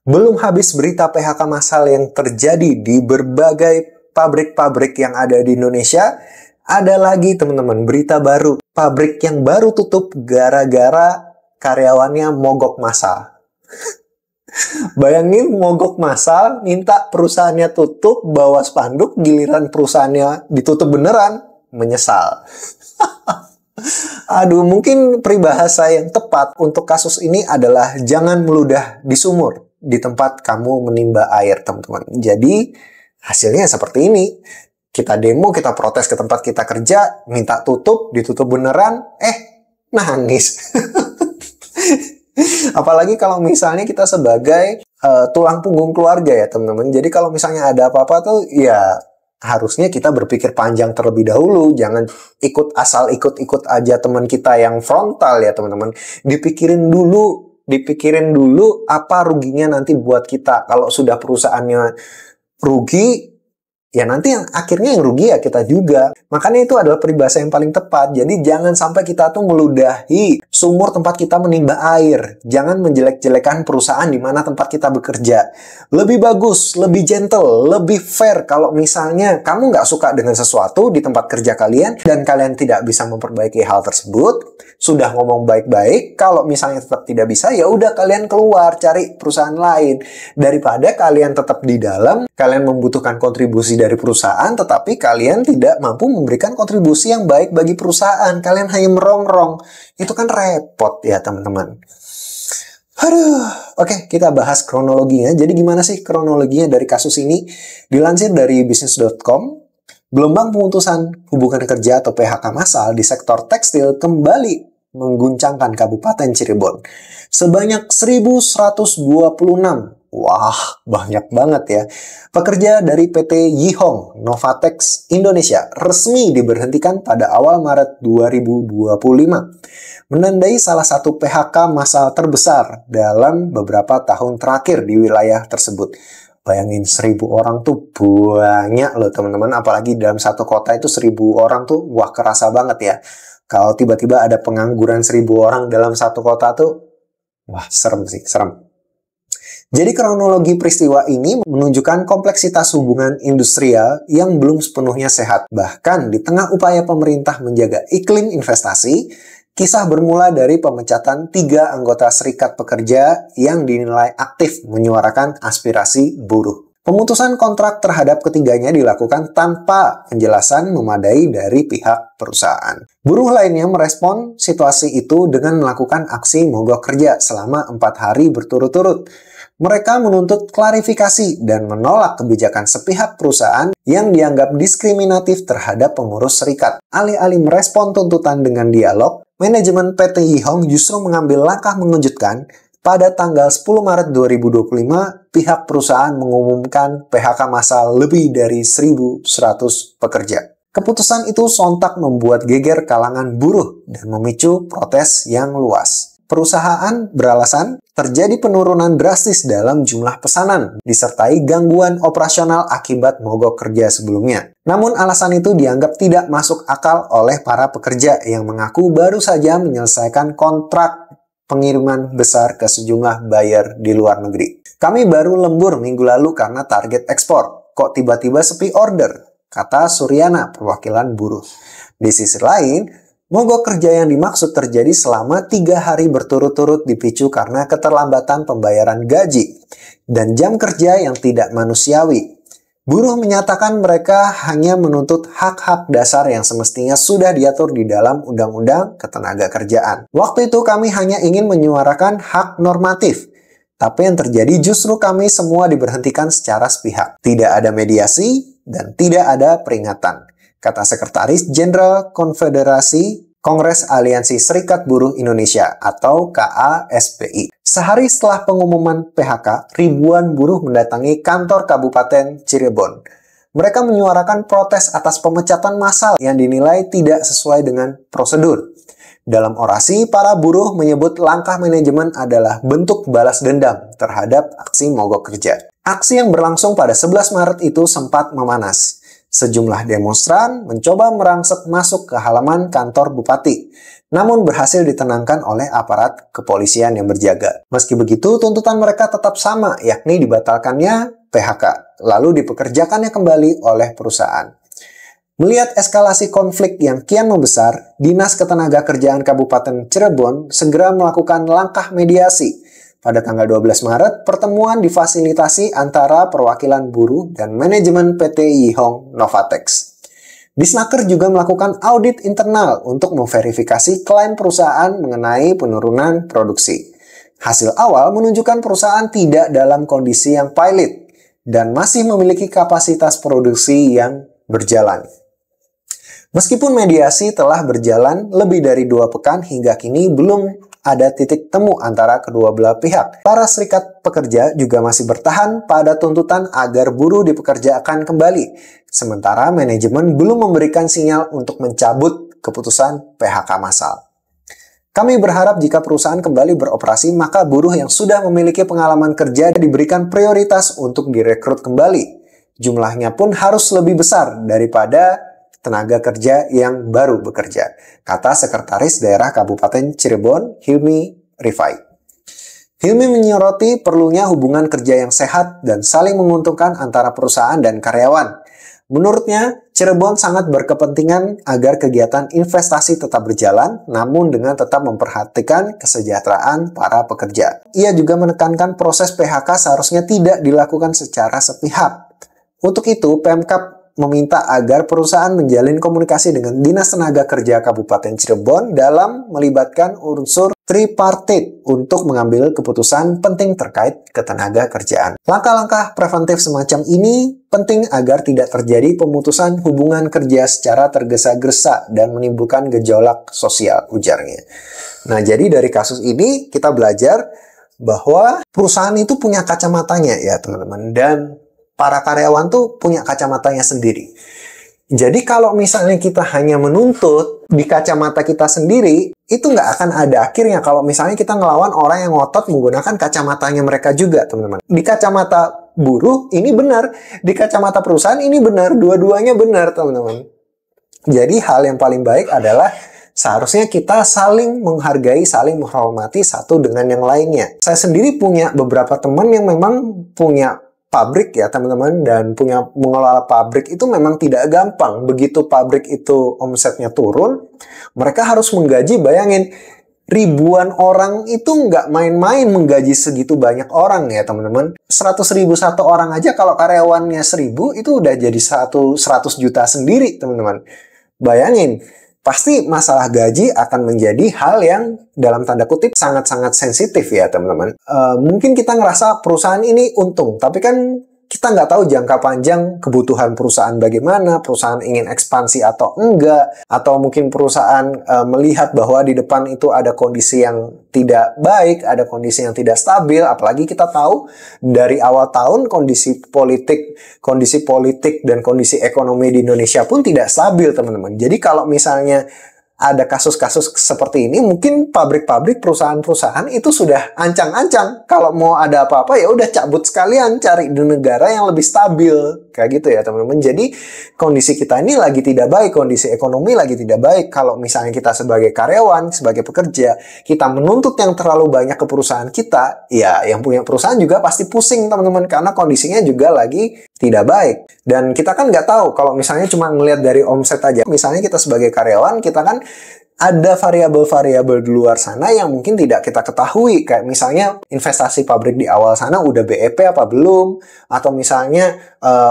Belum habis berita PHK massal yang terjadi di berbagai pabrik-pabrik yang ada di Indonesia, ada lagi teman-teman berita baru. Pabrik yang baru tutup gara-gara karyawannya mogok massal. Bayangin mogok massal, minta perusahaannya tutup, bawa spanduk, giliran perusahaannya ditutup beneran, menyesal. Aduh, mungkin peribahasa yang tepat untuk kasus ini adalah jangan meludah di sumur di tempat kamu menimba air, teman-teman. Jadi, hasilnya seperti ini. Kita demo, kita protes ke tempat kita kerja, minta tutup, ditutup beneran, nangis. Apalagi kalau misalnya kita sebagai tulang punggung keluarga ya, teman-teman. Jadi kalau misalnya ada apa-apa tuh, ya harusnya kita berpikir panjang terlebih dahulu. Jangan asal ikut-ikut aja teman kita yang frontal ya, teman-teman. Dipikirin dulu apa ruginya nanti buat kita. Kalau sudah perusahaannya rugi, ya nanti yang akhirnya yang rugi ya kita juga. Makanya itu adalah peribahasa yang paling tepat. Jadi jangan sampai kita tuh meludahi sumur tempat kita menimba air. Jangan menjelek-jelekan perusahaan di mana tempat kita bekerja. Lebih bagus, lebih gentle, lebih fair kalau misalnya kamu nggak suka dengan sesuatu di tempat kerja kalian dan kalian tidak bisa memperbaiki hal tersebut. Sudah ngomong baik-baik, kalau misalnya tetap tidak bisa, ya udah kalian keluar cari perusahaan lain. Daripada kalian tetap di dalam, kalian membutuhkan kontribusi dari perusahaan, tetapi kalian tidak mampu memberikan kontribusi yang baik bagi perusahaan. Kalian hanya merongrong. Itu kan repot ya, teman-teman. Oke, kita bahas kronologinya. Jadi gimana sih kronologinya dari kasus ini? Dilansir dari bisnis.com, gelombang pemutusan hubungan kerja atau PHK massal di sektor tekstil kembali mengguncangkan Kabupaten Cirebon. Sebanyak 1.126. Wah, banyak banget ya. Pekerja dari PT Yihong Novatex Indonesia resmi diberhentikan pada awal Maret 2025. Menandai salah satu PHK massal terbesar dalam beberapa tahun terakhir di wilayah tersebut. Bayangin 1.000 orang tuh banyak loh teman-teman. Apalagi dalam satu kota itu 1.000 orang tuh wah kerasa banget ya. Kalau tiba-tiba ada pengangguran 1.000 orang dalam satu kota tuh wah serem sih, serem. Jadi kronologi peristiwa ini menunjukkan kompleksitas hubungan industrial yang belum sepenuhnya sehat. Bahkan di tengah upaya pemerintah menjaga iklim investasi, kisah bermula dari pemecatan 3 anggota serikat pekerja yang dinilai aktif menyuarakan aspirasi buruh. Pemutusan kontrak terhadap ketiganya dilakukan tanpa penjelasan memadai dari pihak perusahaan. Buruh lainnya merespon situasi itu dengan melakukan aksi mogok kerja selama 4 hari berturut-turut. Mereka menuntut klarifikasi dan menolak kebijakan sepihak perusahaan yang dianggap diskriminatif terhadap pengurus serikat. Alih-alih merespon tuntutan dengan dialog, manajemen PT Yihong justru mengambil langkah mengejutkan. Pada tanggal 10 Maret 2025, pihak perusahaan mengumumkan PHK massal lebih dari 1.100 pekerja. Keputusan itu sontak membuat geger kalangan buruh dan memicu protes yang luas. Perusahaan beralasan terjadi penurunan drastis dalam jumlah pesanan, disertai gangguan operasional akibat mogok kerja sebelumnya. Namun alasan itu dianggap tidak masuk akal oleh para pekerja yang mengaku baru saja menyelesaikan kontrak pengiriman besar ke sejumlah buyer di luar negeri. Kami baru lembur minggu lalu karena target ekspor. Kok tiba-tiba sepi order? Kata Suryana, perwakilan buruh. Di sisi lain, mogok kerja yang dimaksud terjadi selama 3 hari berturut-turut dipicu karena keterlambatan pembayaran gaji dan jam kerja yang tidak manusiawi. Buruh menyatakan mereka hanya menuntut hak-hak dasar yang semestinya sudah diatur di dalam Undang-Undang Ketenagakerjaan. Waktu itu kami hanya ingin menyuarakan hak normatif. Tapi yang terjadi justru kami semua diberhentikan secara sepihak. Tidak ada mediasi dan tidak ada peringatan, kata Sekretaris Jenderal Konfederasi Kongres Aliansi Serikat Buruh Indonesia atau KASPI. Sehari setelah pengumuman PHK, ribuan buruh mendatangi kantor Kabupaten Cirebon. Mereka menyuarakan protes atas pemecatan massal yang dinilai tidak sesuai dengan prosedur. Dalam orasi, para buruh menyebut langkah manajemen adalah bentuk balas dendam terhadap aksi mogok kerja. Aksi yang berlangsung pada 11 Maret itu sempat memanas. Sejumlah demonstran mencoba merangsek masuk ke halaman kantor bupati. namun berhasil ditenangkan oleh aparat kepolisian yang berjaga. Meski begitu, tuntutan mereka tetap sama, yakni dibatalkannya PHK, lalu dipekerjakannya kembali oleh perusahaan. Melihat eskalasi konflik yang kian membesar, Dinas Ketenagakerjaan Kabupaten Cirebon segera melakukan langkah mediasi. Pada tanggal 12 Maret, pertemuan difasilitasi antara perwakilan buruh dan manajemen PT Yihong Novatex. Disnaker juga melakukan audit internal untuk memverifikasi klaim perusahaan mengenai penurunan produksi. Hasil awal menunjukkan perusahaan tidak dalam kondisi yang pilot dan masih memiliki kapasitas produksi yang berjalan. Meskipun mediasi telah berjalan lebih dari 2 pekan, hingga kini belum ada titik temu antara kedua belah pihak. Para serikat pekerja juga masih bertahan pada tuntutan agar buruh dipekerjakan kembali, sementara manajemen belum memberikan sinyal untuk mencabut keputusan PHK massal. Kami berharap jika perusahaan kembali beroperasi, maka buruh yang sudah memiliki pengalaman kerja diberikan prioritas untuk direkrut kembali. Jumlahnya pun harus lebih besar daripada tenaga kerja yang baru bekerja, kata Sekretaris Daerah Kabupaten Cirebon, Hilmi Rifai. Hilmi menyoroti perlunya hubungan kerja yang sehat dan saling menguntungkan antara perusahaan dan karyawan. Menurutnya, Cirebon sangat berkepentingan agar kegiatan investasi tetap berjalan, namun dengan tetap memperhatikan kesejahteraan para pekerja. Ia juga menekankan proses PHK seharusnya tidak dilakukan secara sepihak. Untuk itu, Pemkab meminta agar perusahaan menjalin komunikasi dengan Dinas Tenaga Kerja Kabupaten Cirebon dalam melibatkan unsur tripartit untuk mengambil keputusan penting terkait ketenaga kerjaan. Langkah-langkah preventif semacam ini penting agar tidak terjadi pemutusan hubungan kerja secara tergesa-gesa dan menimbulkan gejolak sosial, ujarnya. Nah, jadi dari kasus ini kita belajar bahwa perusahaan itu punya kacamatanya ya teman-teman, dan para karyawan tuh punya kacamatanya sendiri. Jadi kalau misalnya kita hanya menuntut di kacamata kita sendiri, itu nggak akan ada akhirnya kalau misalnya kita ngelawan orang yang ngotot menggunakan kacamatanya mereka juga, teman-teman. Di kacamata buruh ini benar, di kacamata perusahaan ini benar, dua-duanya benar, teman-teman. Jadi hal yang paling baik adalah seharusnya kita saling menghargai, saling menghormati satu dengan yang lainnya. Saya sendiri punya beberapa teman yang memang punya pabrik ya teman-teman, dan mengelola pabrik itu memang tidak gampang. Begitu pabrik itu omsetnya turun, mereka harus menggaji, bayangin, ribuan orang. Itu nggak main-main menggaji segitu banyak orang ya teman-teman. 100.000 satu orang aja, kalau karyawannya 1.000 itu udah jadi 100 juta sendiri teman-teman. Bayangin, pasti masalah gaji akan menjadi hal yang dalam tanda kutip sangat-sangat sensitif ya teman-teman. Mungkin kita ngerasa perusahaan ini untung, tapi kan kita nggak tahu jangka panjang kebutuhan perusahaan bagaimana, perusahaan ingin ekspansi atau enggak, atau mungkin perusahaan melihat bahwa di depan itu ada kondisi yang tidak baik, ada kondisi yang tidak stabil. Apalagi kita tahu dari awal tahun kondisi politik dan kondisi ekonomi di Indonesia pun tidak stabil teman-teman. Jadi kalau misalnya ada kasus-kasus seperti ini, mungkin pabrik-pabrik, perusahaan-perusahaan itu sudah ancang-ancang kalau mau ada apa-apa ya udah cabut sekalian, cari di negara yang lebih stabil, kayak gitu ya teman-teman. Jadi kondisi kita ini lagi tidak baik, kondisi ekonomi lagi tidak baik. Kalau misalnya kita sebagai karyawan, sebagai pekerja, kita menuntut yang terlalu banyak ke perusahaan kita, ya yang punya perusahaan juga pasti pusing teman-teman, karena kondisinya juga lagi tidak baik. Dan kita kan nggak tahu kalau misalnya cuma ngelihat dari omset aja. Misalnya kita sebagai karyawan, kita kan ada variabel-variabel di luar sana yang mungkin tidak kita ketahui. Kayak misalnya investasi pabrik di awal sana udah BEP apa belum, atau misalnya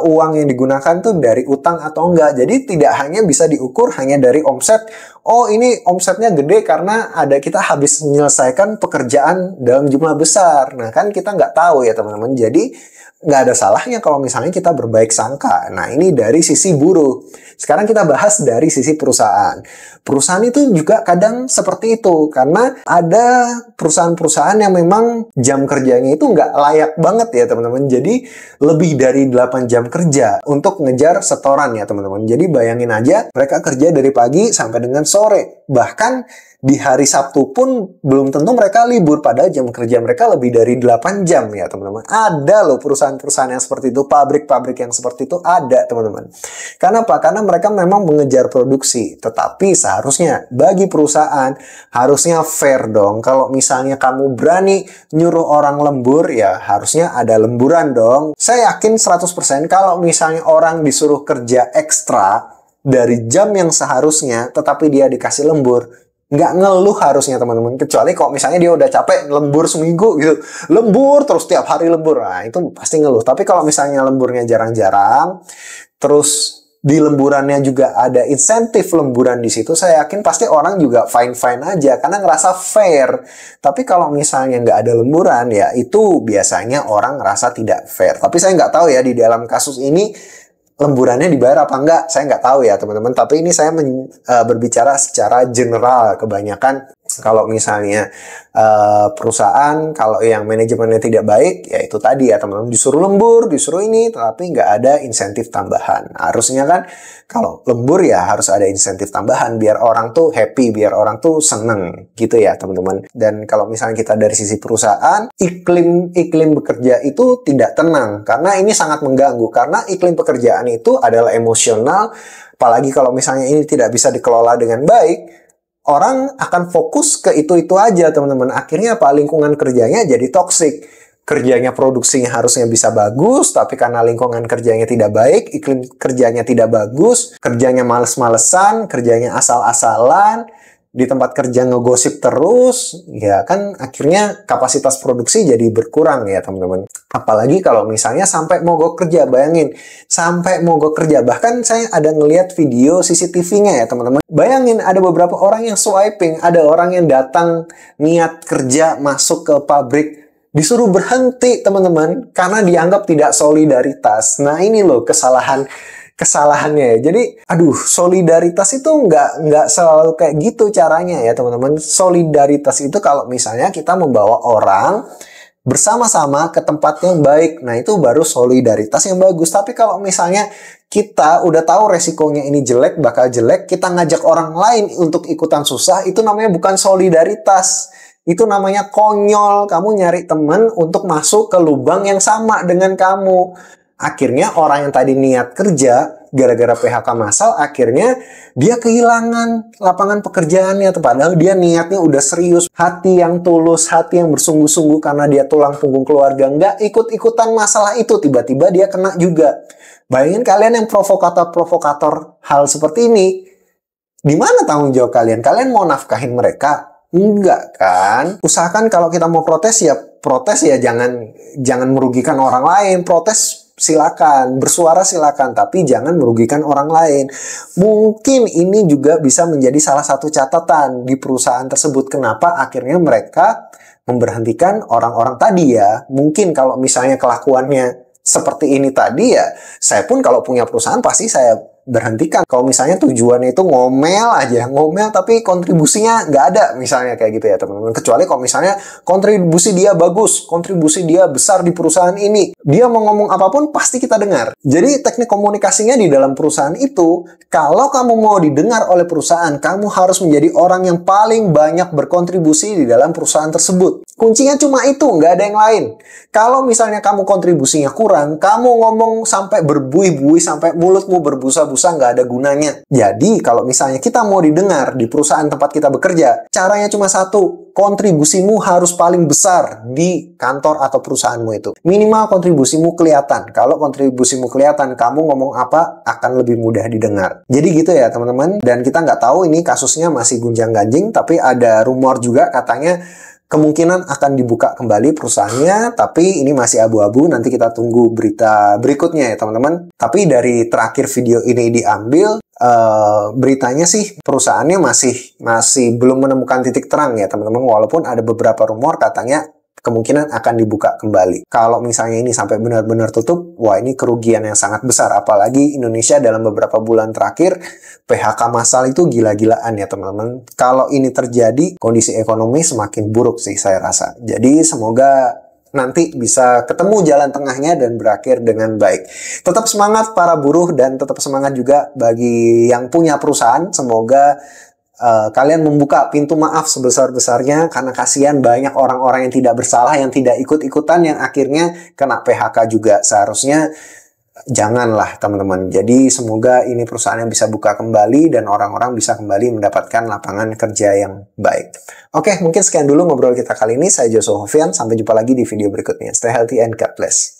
uang yang digunakan tuh dari utang atau enggak. Jadi tidak hanya bisa diukur hanya dari omset. Oh, ini omsetnya gede karena kita habis menyelesaikan pekerjaan dalam jumlah besar. Nah kan kita nggak tahu ya teman-teman. Jadi nggak ada salahnya kalau misalnya kita berbaik sangka. Nah, ini dari sisi buruh. Sekarang kita bahas dari sisi perusahaan. Perusahaan itu juga kadang seperti itu, karena ada perusahaan-perusahaan yang memang jam kerjanya itu nggak layak banget ya teman-teman. Jadi lebih dari 8 jam kerja untuk ngejar setoran ya teman-teman. Jadi bayangin aja, mereka kerja dari pagi sampai dengan sore. Bahkan Di hari Sabtu pun belum tentu mereka libur, padahal jam kerja mereka lebih dari 8 jam ya teman-teman. Ada loh perusahaan-perusahaan yang seperti itu, pabrik-pabrik yang seperti itu ada teman-teman. Karena apa? Karena mereka memang mengejar produksi. Tetapi seharusnya bagi perusahaan harusnya fair dong. Kalau misalnya kamu berani nyuruh orang lembur, ya harusnya ada lemburan dong. Saya yakin 100% kalau misalnya orang disuruh kerja ekstra dari jam yang seharusnya, tetapi dia dikasih lembur, nggak ngeluh harusnya teman-teman. Kecuali kalau misalnya dia udah capek lembur seminggu gitu, lembur terus tiap hari lembur, nah itu pasti ngeluh. Tapi kalau misalnya lemburnya jarang-jarang, terus di lemburannya juga ada insentif lemburan di situ, saya yakin pasti orang juga fine-fine aja karena ngerasa fair. Tapi kalau misalnya nggak ada lemburan, ya itu biasanya orang ngerasa tidak fair. Tapi saya nggak tahu ya di dalam kasus ini lemburannya dibayar apa enggak, saya nggak tahu ya teman-teman. Tapi ini saya berbicara secara general. Kebanyakan kalau misalnya perusahaan, kalau yang manajemennya tidak baik, ya itu tadi ya teman-teman, disuruh lembur, disuruh ini, tapi nggak ada insentif tambahan. Harusnya kan kalau lembur ya harus ada insentif tambahan biar orang tuh happy, biar orang tuh seneng gitu ya teman-teman. Dan kalau misalnya kita dari sisi perusahaan, iklim bekerja itu tidak tenang karena ini sangat mengganggu. Karena iklim pekerjaan itu adalah emosional, apalagi kalau misalnya ini tidak bisa dikelola dengan baik, orang akan fokus ke itu-itu aja teman-teman. Akhirnya apa? Lingkungan kerjanya jadi toksik. Kerjanya, produksinya harusnya bisa bagus, tapi karena lingkungan kerjanya tidak baik, iklim kerjanya tidak bagus, kerjanya males-malesan, kerjanya asal-asalan, di tempat kerja ngegosip terus, ya kan akhirnya kapasitas produksi jadi berkurang ya teman-teman. Apalagi kalau misalnya sampai mogok kerja, bayangin, sampai mogok kerja. Bahkan saya ada ngelihat video CCTV-nya ya teman-teman. Bayangin ada beberapa orang yang swiping, ada orang yang datang niat kerja masuk ke pabrik, disuruh berhenti teman-teman karena dianggap tidak solidaritas. Nah ini loh kesalahannya ya. Jadi aduh, solidaritas itu nggak selalu kayak gitu caranya ya teman-teman. Solidaritas itu kalau misalnya kita membawa orang bersama-sama ke tempat yang baik, nah itu baru solidaritas yang bagus. Tapi kalau misalnya kita udah tahu resikonya ini jelek, bakal jelek, kita ngajak orang lain untuk ikutan susah, itu namanya bukan solidaritas. Itu namanya konyol. Kamu nyari teman untuk masuk ke lubang yang sama dengan kamu. Akhirnya orang yang tadi niat kerja, gara-gara PHK massal, akhirnya dia kehilangan lapangan pekerjaannya. Padahal dia niatnya udah serius, hati yang tulus, hati yang bersungguh-sungguh karena dia tulang punggung keluarga. Nggak ikut-ikutan masalah itu, tiba-tiba dia kena juga. Bayangin kalian yang provokator-provokator hal seperti ini, di mana tanggung jawab kalian? Kalian mau nafkahin mereka? Enggak kan? Usahakan kalau kita mau protes ya jangan merugikan orang lain. Protes silakan, bersuara silakan, tapi jangan merugikan orang lain. Mungkin ini juga bisa menjadi salah satu catatan di perusahaan tersebut. Kenapa akhirnya mereka memberhentikan orang-orang tadi ya? Mungkin kalau misalnya kelakuannya seperti ini tadi ya, saya pun kalau punya perusahaan pasti saya berhentikan. Kalau misalnya tujuannya itu ngomel tapi kontribusinya nggak ada, misalnya kayak gitu ya teman-teman. Kecuali kalau misalnya kontribusi dia bagus, kontribusi dia besar di perusahaan ini, dia mau ngomong apapun pasti kita dengar. Jadi teknik komunikasinya di dalam perusahaan itu, kalau kamu mau didengar oleh perusahaan, kamu harus menjadi orang yang paling banyak berkontribusi di dalam perusahaan tersebut. Kuncinya cuma itu, nggak ada yang lain. Kalau misalnya kamu kontribusinya kurang, kamu ngomong sampai berbuih-buih, sampai mulutmu berbusa-busa, nggak ada gunanya. Jadi, kalau misalnya kita mau didengar di perusahaan tempat kita bekerja, caranya cuma satu, kontribusimu harus paling besar di kantor atau perusahaanmu itu. Minimal kontribusimu kelihatan. Kalau kontribusimu kelihatan, kamu ngomong apa akan lebih mudah didengar. Jadi gitu ya teman-teman. Dan kita nggak tahu ini kasusnya masih gunjang-ganjing, tapi ada rumor juga katanya kemungkinan akan dibuka kembali perusahaannya, tapi ini masih abu-abu. Nanti kita tunggu berita berikutnya ya teman-teman. Tapi dari terakhir video ini diambil, beritanya sih perusahaannya masih belum menemukan titik terang ya teman-teman. Walaupun ada beberapa rumor katanya kemungkinan akan dibuka kembali. Kalau misalnya ini sampai benar-benar tutup, wah ini kerugian yang sangat besar. Apalagi Indonesia dalam beberapa bulan terakhir PHK massal itu gila-gilaan ya teman-teman. Kalau ini terjadi, kondisi ekonomi semakin buruk sih saya rasa. Jadi semoga nanti bisa ketemu jalan tengahnya dan berakhir dengan baik. Tetap semangat para buruh dan tetap semangat juga bagi yang punya perusahaan. Semoga kalian membuka pintu maaf sebesar-besarnya, karena kasihan banyak orang-orang yang tidak bersalah, yang tidak ikut-ikutan, yang akhirnya kena PHK juga. Seharusnya janganlah teman-teman. Jadi semoga ini perusahaan yang bisa buka kembali dan orang-orang bisa kembali mendapatkan lapangan kerja yang baik. Oke, mungkin sekian dulu ngobrol kita kali ini. Saya Joshua Hovian, sampai jumpa lagi di video berikutnya. Stay healthy and God bless.